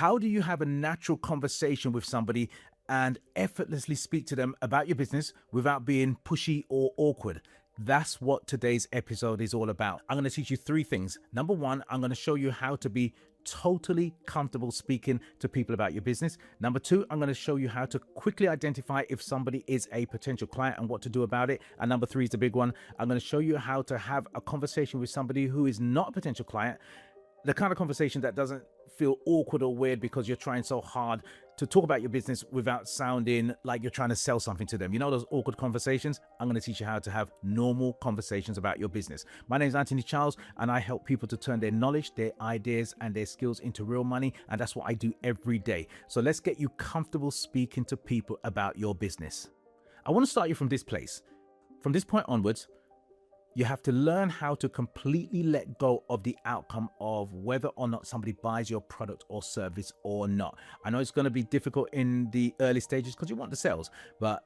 How do you have a natural conversation with somebody and effortlessly speak to them about your business without being pushy or awkward? That's what today's episode is all about. I'm going to teach you three things. Number one, I'm going to show you how to be totally comfortable speaking to people about your business. Number two, I'm going to show you how to quickly identify if somebody is a potential client and what to do about it. And number three is the big one. I'm going to show you how to have a conversation with somebody who is not a potential client, the kind of conversation that doesn't feel awkward or weird because you're trying so hard to talk about your business without sounding like you're trying to sell something to them. You know those awkward conversations? I'm going to teach you how to have normal conversations about your business. My name is Anthony Charles, and I help people to turn their knowledge, their ideas, and their skills into real money. And that's what I do every day. So let's get you comfortable speaking to people about your business. I want to start you from this place. From this point onwards, you have to learn how to completely let go of the outcome of whether or not somebody buys your product or service or not. I know it's going to be difficult in the early stages because you want the sales, but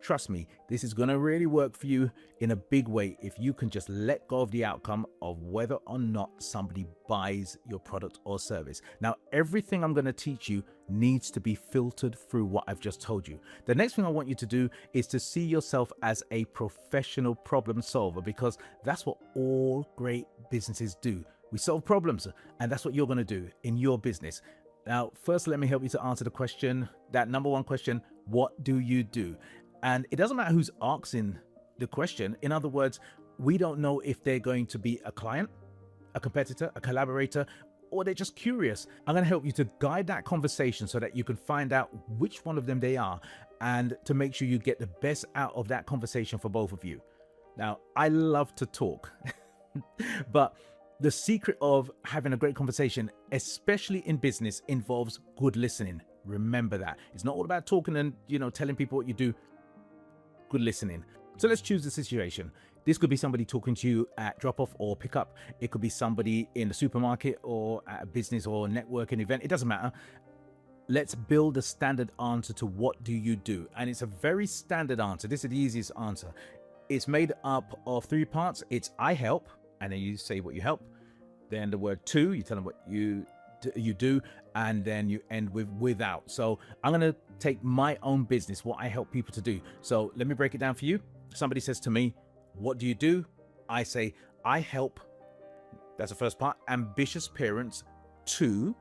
trust me, this is going to really work for you in a big way if you can just let go of the outcome of whether or not somebody buys your product or service. Now, everything I'm going to teach you needs to be filtered through what I've just told you. The next thing I want you to do is to see yourself as a professional problem solver, because that's what all great businesses do. We solve problems, and that's what you're going to do in your business. Now, first, let me help you to answer the question, that number one question: what do you do? And it doesn't matter who's asking the question. In other words, we don't know if they're going to be a client, a competitor, a collaborator, or they're just curious. I'm going to help you to guide that conversation so that you can find out which one of them they are, and to make sure you get the best out of that conversation for both of you. Now, I love to talk, but the secret of having a great conversation, especially in business, involves good listening. Remember that. It's not all about talking and, telling people what you do. Good listening. So let's choose the situation. This could be somebody talking to you at drop-off or pick-up. It could be somebody in the supermarket or at a business or networking event. It doesn't matter. Let's build a standard answer to what do you do. And it's a very standard answer. This is the easiest answer. It's made up of three parts. It's I help, and then you say what you help. Then the word to, you tell them what you do, and then you end with without. So I'm going to take my own business, what I help people to do. So let me break it down for you. Somebody says to me, what do you do? I say, I help, that's the first part, ambitious parents to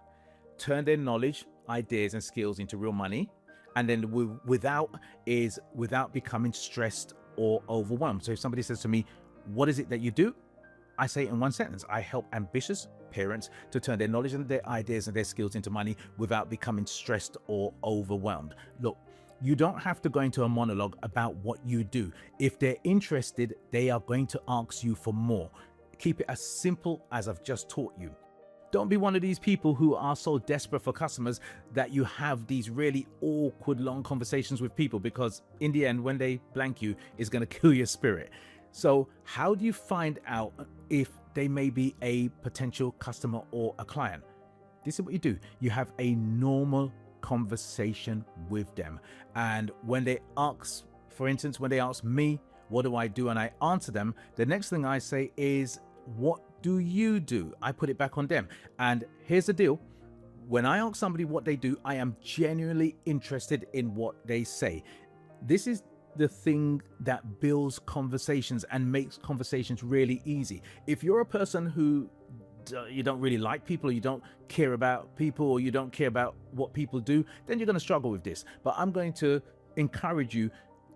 turn their knowledge, ideas, and skills into real money. And then without is without becoming stressed or overwhelmed. So if somebody says to me, what is it that you do? I say in one sentence, I help ambitious parents to turn their knowledge and their ideas and their skills into money without becoming stressed or overwhelmed. Look, you don't have to go into a monologue about what you do. If they're interested, they are going to ask you for more. Keep it as simple as I've just taught you. Don't be one of these people who are so desperate for customers that you have these really awkward long conversations with people, because in the end, when they blank you, it's going to kill your spirit. So how do you find out if they may be a potential customer or a client? This is what you do. You have a normal conversation with them. And when they ask, for instance, when they ask me, what do I do? And I answer them, the next thing I say is, what do you do? I put it back on them. And here's the deal. When I ask somebody what they do, I am genuinely interested in what they say. This is the thing that builds conversations and makes conversations really easy. If you're a person who you don't really like people, or you don't care about people, or you don't care about what people do, then you're going to struggle with this. But I'm going to encourage you,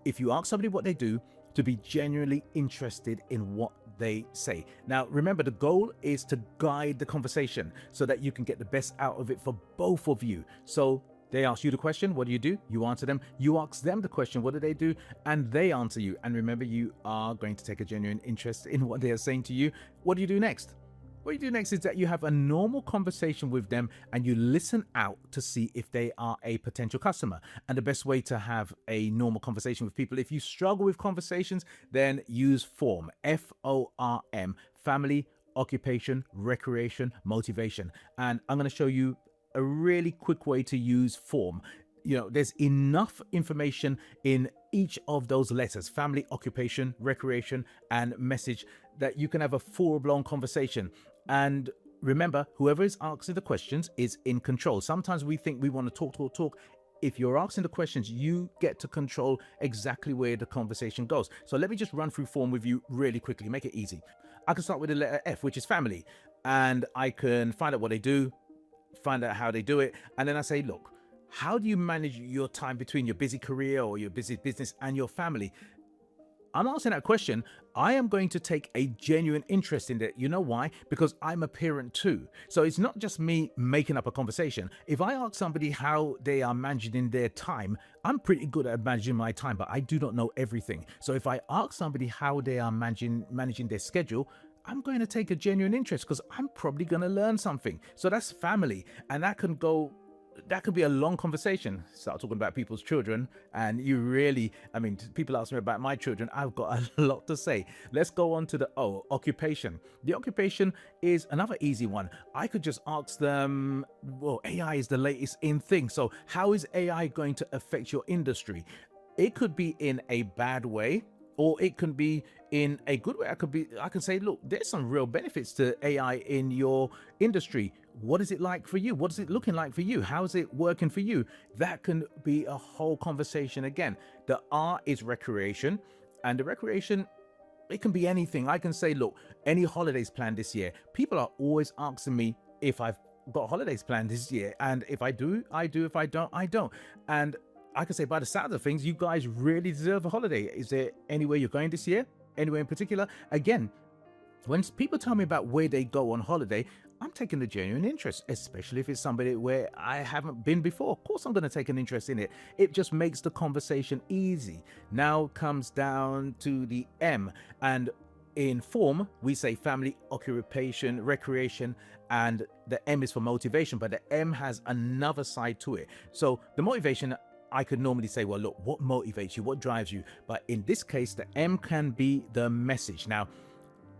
if you ask somebody what they do, to be genuinely interested in what they say. Now, remember, the goal is to guide the conversation so that you can get the best out of it for both of you. So they ask you the question, what do you do? You answer them. You ask them the question, what do they do? And they answer you. And remember, you are going to take a genuine interest in what they are saying to you. What do you do next? What you do next is that you have a normal conversation with them and you listen out to see if they are a potential customer. And the best way to have a normal conversation with people, if you struggle with conversations, then use FORM, F-O-R-M, family, occupation, recreation, motivation. And I'm going to show you a really quick way to use FORM. There's enough information in each of those letters, family, occupation, recreation, and message, that you can have a full-blown conversation. And Remember, whoever is asking the questions is in control. Sometimes we think we want to talk. If you're asking the questions, you get to control exactly where the conversation goes. So let me just run through form with you really quickly, make it easy. I can start with the letter F, which is family, and I can find out what they do, find out how they do it, and then I say, look, how do you manage your time between your busy career or your busy business and your family? I'm asking that question. I am going to take a genuine interest in that. You know why? Because I'm a parent too. So it's not just me making up a conversation. If I ask somebody how they are managing their time, I'm pretty good at managing my time, but I do not know everything. So if I ask somebody how they are managing their schedule, I'm going to take a genuine interest because I'm probably going to learn something. So that's family. And that could be a long conversation. Start talking about people's children, and people ask me about my children. I've got a lot to say. Let's go on to the occupation. The occupation is another easy one. I could just ask them, well, AI is the latest in thing. So how is AI going to affect your industry? It could be in a bad way, or it can be in a good way. I can say, look, there's some real benefits to AI in your industry. What is it like for you? What is it looking like for you? How is it working for you? That can be a whole conversation again. The R is recreation, and the recreation, it can be anything. I can say, look, any holidays planned this year? People are always asking me if I've got holidays planned this year, and if I do, I do. If I don't, I don't. And I can say, by the sound of things, you guys really deserve a holiday. Is there anywhere you're going this year? Anywhere in particular? Again, when people tell me about where they go on holiday, I'm taking a genuine interest, especially if it's somebody where I haven't been before. Of course, I'm going to take an interest in it. It just makes the conversation easy. Now comes down to the M, and in form, we say family, occupation, recreation, and the M is for motivation, but the M has another side to it. So the motivation, I could normally say, well, look, what motivates you? What drives you? But in this case, the M can be the message. Now,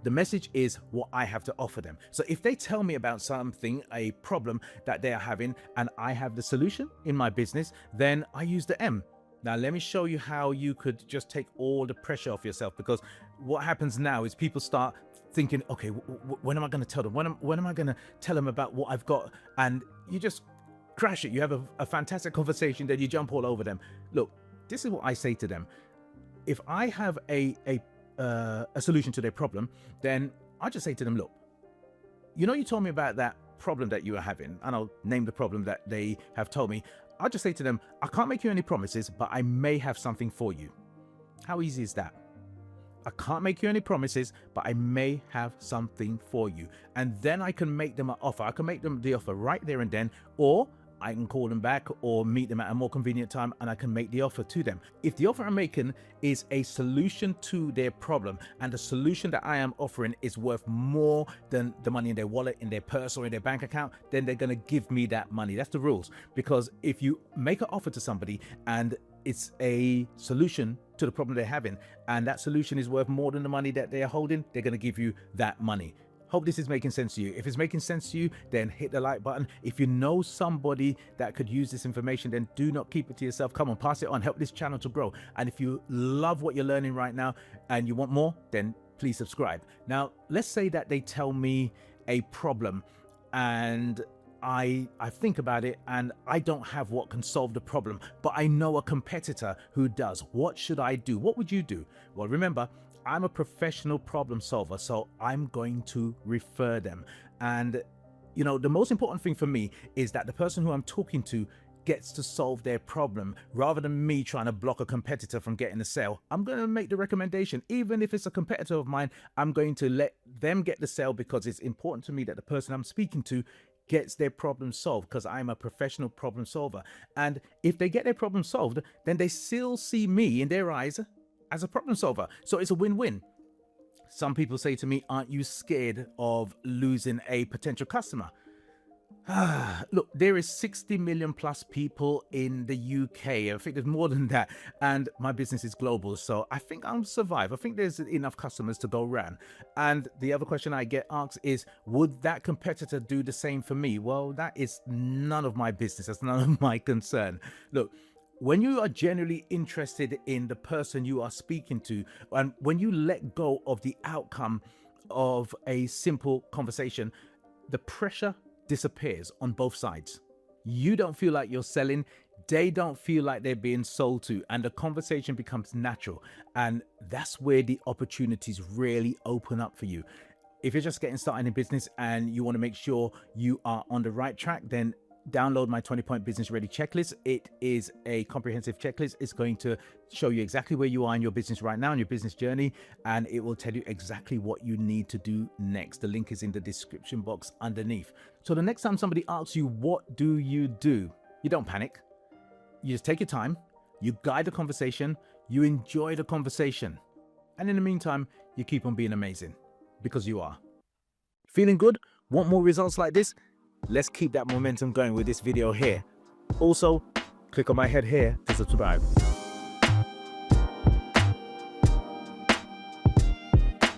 the message is what I have to offer them. So if they tell me about something, a problem that they are having, and I have the solution in my business, then I use the M. Now, let me show you how you could just take all the pressure off yourself, because what happens now is people start thinking, okay, when am I going to tell them? When am I going to tell them about what I've got? And you just crash it. You have a fantastic conversation, then you jump all over them. Look, this is what I say to them. If I have a solution to their problem, then I just say to them, look, you told me about that problem that you are having, and I'll name the problem that they have told me. I'll just say to them, I can't make you any promises, but I may have something for you. How easy is that? I can't make you any promises, but I may have something for you. And then I can make them an offer. I can make them the offer right there and then, or I can call them back or meet them at a more convenient time, and I can make the offer to them. If the offer I'm making is a solution to their problem, and the solution that I am offering is worth more than the money in their wallet, in their purse, or in their bank account, then they're going to give me that money. That's the rules. Because if you make an offer to somebody and it's a solution to the problem they're having, and that solution is worth more than the money that they are holding, they're going to give you that money. Hope this is making sense to you. If it's making sense to you, then hit the like button. If you know somebody that could use this information, then do not keep it to yourself. Come on, pass it on. Help this channel to grow. And if you love what you're learning right now and you want more, then please subscribe. Now, let's say that they tell me a problem and I think about it and I don't have what can solve the problem, but I know a competitor who does. What should I do? What would you do? Well, remember, I'm a professional problem solver, so I'm going to refer them. And, the most important thing for me is that the person who I'm talking to gets to solve their problem rather than me trying to block a competitor from getting a sale. I'm going to make the recommendation. Even if it's a competitor of mine, I'm going to let them get the sale because it's important to me that the person I'm speaking to gets their problem solved, because I'm a professional problem solver. And if they get their problem solved, then they still see me in their eyes as a problem solver. So it's a win-win. Some people say to me, aren't you scared of losing a potential customer? Look, there is 60 million plus people in the UK. I think there's more than that. And my business is global. So I think I'll survive. I think there's enough customers to go around. And the other question I get asked is, would that competitor do the same for me? Well, that is none of my business. That's none of my concern. Look, when you are genuinely interested in the person you are speaking to, and when you let go of the outcome of a simple conversation, the pressure disappears on both sides. You don't feel like you're selling, they don't feel like they're being sold to, and the conversation becomes natural. And that's where the opportunities really open up for you. If you're just getting started in business and you want to make sure you are on the right track, then download my 20-point business ready checklist. It is a comprehensive checklist. It's going to show you exactly where you are in your business right now, in your business journey, and it will tell you exactly what you need to do next. The link is in the description box underneath. So the next time somebody asks you, what do? You don't panic. You just take your time, you guide the conversation, you enjoy the conversation. And in the meantime, you keep on being amazing, because you are. Feeling good? Want more results like this? Let's keep that momentum going with this video here. Also, click on my head here to subscribe.